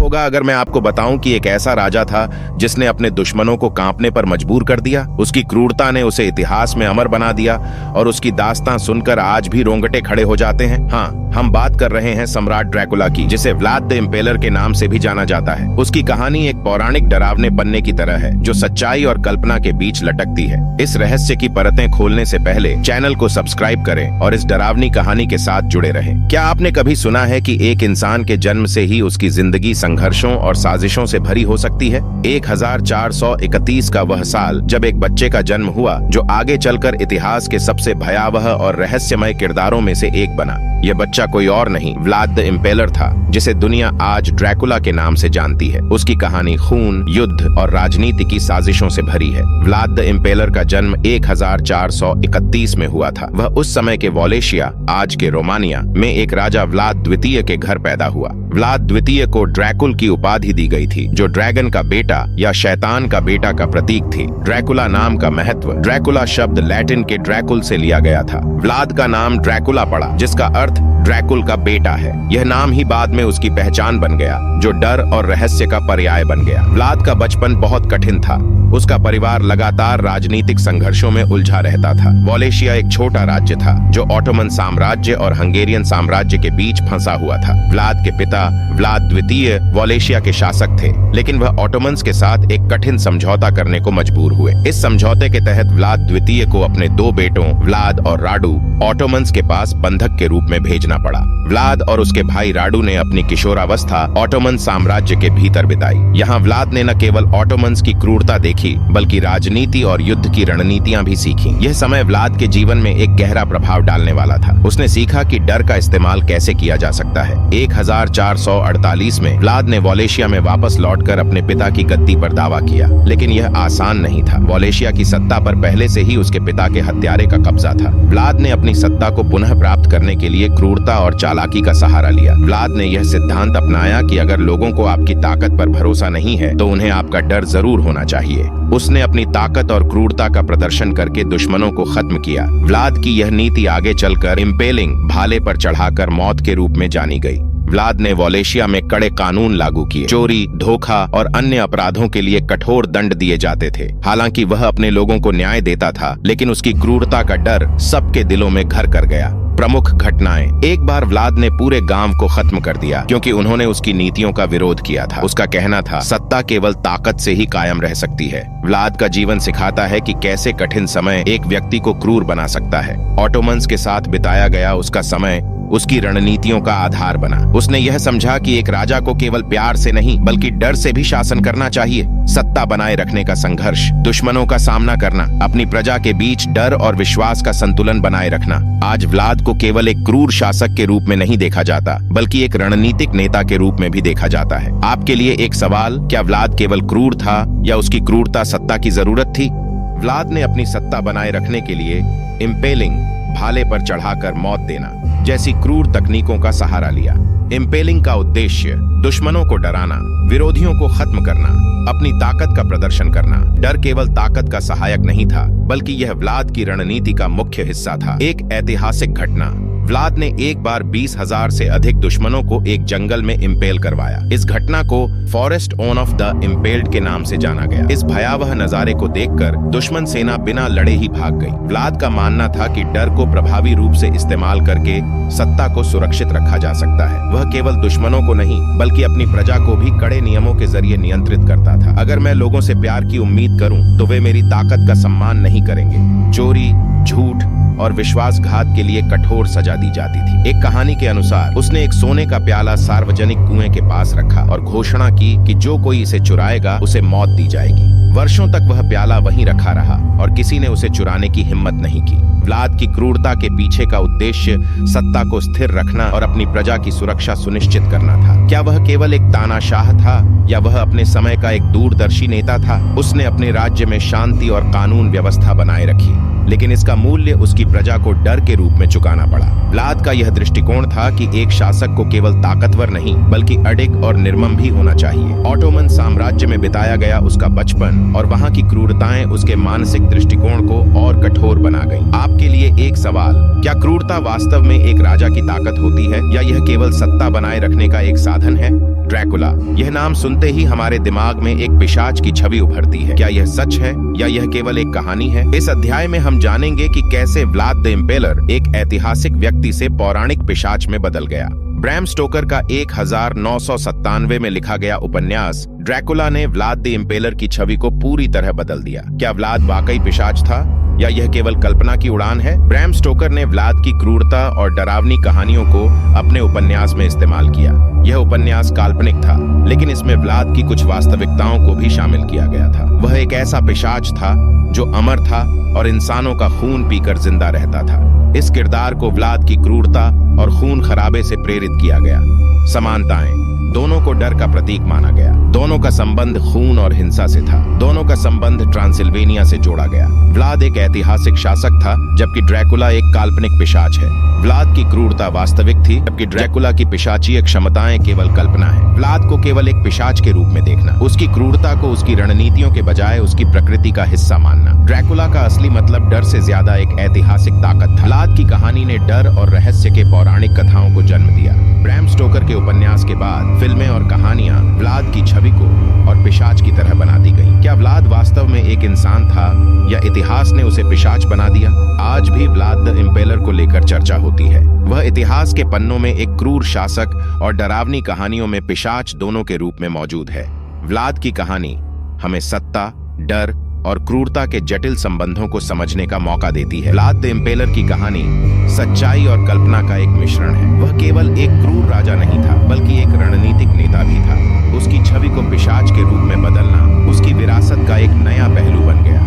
होगा अगर मैं आपको बताऊं कि एक ऐसा राजा था जिसने अपने दुश्मनों को कांपने पर मजबूर कर दिया। उसकी क्रूरता ने उसे इतिहास में अमर बना दिया और उसकी दास्तां सुनकर आज भी रोंगटे खड़े हो जाते हैं। हाँ, हम बात कर रहे हैं सम्राट ड्रैकुला की, जिसे व्लाद द इम्पेलर के नाम से भी जाना जाता है। उसकी कहानी एक पौराणिक डरावने पन्ने की तरह है जो सच्चाई और कल्पना के बीच लटकती है। इस रहस्य की परतें खोलने से पहले चैनल को सब्सक्राइब करें और इस डरावनी कहानी के साथ जुड़े रहें। क्या आपने कभी सुना है कि एक इंसान के जन्म से ही उसकी जिंदगी संघर्षों और साजिशों से भरी हो सकती है? 1431 का वह साल जब एक बच्चे का जन्म हुआ जो आगे चलकर इतिहास के सबसे भयावह और रहस्यमय किरदारों में से एक बना। यह बच्चा कोई और नहीं, व्लाद द इम्पेलर था, जिसे दुनिया आज ड्रैकुला के नाम से जानती है। उसकी कहानी खून, युद्ध और राजनीति की साजिशों से भरी है। व्लाद द इम्पेलर का जन्म 1431 में हुआ था। वह उस समय के वॉलेशिया, आज के रोमानिया में एक राजा व्लाद द्वितीय के घर पैदा हुआ। व्लाद द्वितीय को ड्रैकुल की उपाधि दी गई थी, जो ड्रैगन का बेटा या शैतान का बेटा का प्रतीक थी। ड्रैकुला नाम का महत्व ड्रैकुला शब्द लैटिन के ड्रैकुल से लिया गया था। व्लाद का नाम ड्रैकुला पड़ा, जिसका अर्थ ड्रैकुल का बेटा है। यह नाम ही बाद में उसकी पहचान बन गया, जो डर और रहस्य का पर्याय बन गया। व्लाद का बचपन बहुत कठिन था। उसका परिवार लगातार राजनीतिक संघर्षों में उलझा रहता था। वॉलेशिया एक छोटा राज्य था जो ऑटोमन साम्राज्य और हंगेरियन साम्राज्य के बीच फंसा हुआ था। व्लाद के पिता व्लाद द्वितीय वॉलेशिया के शासक थे, लेकिन वह ऑटोमन्स के साथ एक कठिन समझौता करने को मजबूर हुए। इस समझौते के तहत व्लाद द्वितीय को अपने दो बेटों व्लाद और राडू ऑटोमन्स के पास बंधक के रूप में भेजना पड़ा। व्लाद और उसके भाई राडू ने अपनी किशोरावस्था ऑटोमन साम्राज्य के भीतर बिताई। यहाँ व्लाद ने न केवल ऑटोमन्स की क्रूरता देखी, बल्कि राजनीति और युद्ध की रणनीतियां भी सीखी। यह समय व्लाद के जीवन में एक गहरा प्रभाव डालने वाला था। उसने सीखा कि डर का इस्तेमाल कैसे किया जा सकता है। 1448 में व्लाद ने वॉलेशिया में वापस लौटकर अपने पिता की गद्दी पर दावा किया, लेकिन यह आसान नहीं था। वॉलेशिया की सत्ता पर पहले से ही उसके पिता के हत्यारे का कब्जा था। व्लाद ने अपनी सत्ता को पुनः प्राप्त करने के लिए क्रूरता और चालाकी का सहारा लिया। व्लाद ने यह सिद्धांत अपनाया कि अगर लोगों को आपकी ताकत पर भरोसा नहीं है तो उन्हें आपका डर जरूर होना चाहिए। उसने अपनी ताकत और क्रूरता का प्रदर्शन करके दुश्मनों को खत्म किया। व्लाद की यह नीति आगे चलकर इम्पेलिंग, भाले पर चढ़ाकर मौत के रूप में जानी गई। व्लाद ने वॉलेशिया में कड़े कानून लागू किए। चोरी, धोखा और अन्य अपराधों के लिए कठोर दंड दिए जाते थे। हालांकि वह अपने लोगों को न्याय देता था, लेकिन उसकी क्रूरता का डर सबके दिलों में घर कर गया। प्रमुख घटनाएं। एक बार व्लाद ने पूरे गांव को खत्म कर दिया क्योंकि उन्होंने उसकी नीतियों का विरोध किया था। उसका कहना था, सत्ता केवल ताकत से ही कायम रह सकती है। व्लाद का जीवन सिखाता है कि कैसे कठिन समय एक व्यक्ति को क्रूर बना सकता है। ऑटोमन्स के साथ बिताया गया उसका समय उसकी रणनीतियों का आधार बना। उसने यह समझा कि एक राजा को केवल प्यार से नहीं बल्कि डर से भी शासन करना चाहिए। सत्ता बनाए रखने का संघर्ष, दुश्मनों का सामना करना, अपनी प्रजा के बीच डर और विश्वास का संतुलन बनाए रखना। आज व्लाद को केवल एक क्रूर शासक के रूप में नहीं देखा जाता, बल्कि एक रणनीतिक नेता के रूप में भी देखा जाता है। आपके लिए एक सवाल, क्या व्लाद केवल क्रूर था या उसकी क्रूरता सत्ता की जरूरत थी? व्लाद ने अपनी सत्ता बनाए रखने के लिए इम्पेलिंग, भाले पर चढ़ाकर मौत देना जैसी क्रूर तकनीकों का सहारा लिया। इम्पेलिंग का उद्देश्य दुश्मनों को डराना, विरोधियों को खत्म करना, अपनी ताकत का प्रदर्शन करना। डर केवल ताकत का सहायक नहीं था, बल्कि यह व्लाद की रणनीति का मुख्य हिस्सा था। एक ऐतिहासिक घटना। व्लाद ने एक बार 20,000 से अधिक दुश्मनों को एक जंगल में इम्पेल करवाया। इस घटना को forest on off the impelled के नाम से जाना गया। इस भयावह नजारे को देखकर दुश्मन सेना बिना लड़े ही भाग गई। व्लाद का मानना था कि डर को प्रभावी रूप से इस्तेमाल करके सत्ता को सुरक्षित रखा जा सकता है। वह केवल दुश्मनों को नहीं बल्कि अपनी प्रजा को भी कड़े नियमों के जरिए नियंत्रित करता था। अगर मैं लोगों से प्यार की उम्मीद करूं तो वे मेरी ताकत का सम्मान नहीं करेंगे। चोरी, झूठ और विश्वासघात के लिए कठोर सजा दी जाती थी। एक कहानी के अनुसार उसने एक सोने का प्याला सार्वजनिक कुएं के पास रखा और घोषणा की कि जो कोई इसे चुराएगा उसे मौत दी जाएगी। वर्षों तक वह प्याला वहीं रखा रहा और किसी ने उसे चुराने की हिम्मत नहीं की। व्लाद की क्रूरता के पीछे का उद्देश्य सत्ता को स्थिर रखना और अपनी प्रजा की सुरक्षा सुनिश्चित करना था। क्या वह केवल एक तानाशाह था या वह अपने समय का एक दूरदर्शी नेता था? उसने अपने राज्य में शांति और कानून व्यवस्था बनाए रखी, लेकिन इसका मूल्य उसकी प्रजा को डर के रूप में चुकाना पड़ा। व्लाद का यह दृष्टिकोण था कि एक शासक को केवल ताकतवर नहीं बल्कि अडिग और निर्मम भी होना चाहिए। ऑटोमन साम्राज्य में बिताया गया उसका बचपन और वहां की क्रूरताएं उसके मानसिक दृष्टिकोण को और कठोर बना गईं। आपके लिए एक सवाल, क्या क्रूरता वास्तव में एक राजा की ताकत होती है या यह केवल सत्ता बनाए रखने का एक साधन है? ड्रैकुला। यह नाम सुनते ही हमारे दिमाग में एक पिशाच की छवि उभरती है। क्या यह सच है या यह केवल एक कहानी है? इस अध्याय में हम जानेंगे कि कैसे व्लाद द इम्पेलर एक ऐतिहासिक व्यक्ति से पौराणिक पिशाच में बदल गया। ब्रैम स्टोकर का 1997 में लिखा गया उपन्यास ड्रैकुला ने व्लाद द इम्पेलर की छवि को पूरी तरह बदल दिया। क्या व्लाद वाकई पिशाच था या यह केवल कल्पना की उड़ान है? ब्रैम स्टोकर ने व्लाद की क्रूरता और डरावनी कहानियों को अपने उपन्यास में इस्तेमाल किया। यह उपन्यास काल्पनिक था, लेकिन इसमें व्लाद की कुछ वास्तविकताओं को भी शामिल किया गया था। वह एक ऐसा पिशाच था जो अमर था और इंसानों का खून पीकर जिंदा रहता था। इस किरदार को व्लाद की क्रूरता और खून खराबे से प्रेरित किया गया। समानताएं, दोनों को डर का प्रतीक माना गया। दोनों का संबंध खून और हिंसा से था। दोनों का संबंध ट्रांसिल्वेनिया से जोड़ा गया। व्लाद एक ऐतिहासिक शासक था, जबकि ड्रैकुला एक काल्पनिक पिशाच है। व्लाद की क्रूरता वास्तविक थी, जबकि ड्रैकुला की पिशाचीय क्षमताएं केवल कल्पना है। व्लाद को केवल एक पिशाच के रूप में देखना, उसकी क्रूरता को उसकी रणनीतियों के बजाय उसकी प्रकृति का हिस्सा मानना। ड्रैकुला का असली मतलब डर से ज्यादा एक ऐतिहासिक ताकत था। व्लाद की कहानी ने डर और रहस्य के पौराणिक कथाओं को जन्म दिया। ब्रैम स्टोकर के उपन्यास के बाद फिल्में और कहानियां व्लाद की छवि को और पिशाच की तरह बनाती गईं। क्या व्लाद वास्तव में एक इंसान था या इतिहास ने उसे पिशाच बना दिया? आज भी व्लाद द इम्पेलर को लेकर चर्चा होती है। वह इतिहास के पन्नों में एक क्रूर शासक और डरावनी कहानियों में पिशाच दोनों के रूप में मौजूद है। व्लाद की कहानी हमें सत्ता, डर और क्रूरता के जटिल संबंधों को समझने का मौका देती है। व्लाद द इम्पेलर की कहानी सच्चाई और कल्पना का एक मिश्रण है। वह केवल एक क्रूर राजा नहीं था, बल्कि एक रणनीतिक नेता भी था। उसकी छवि को पिशाच के रूप में बदलना उसकी विरासत का एक नया पहलू बन गया।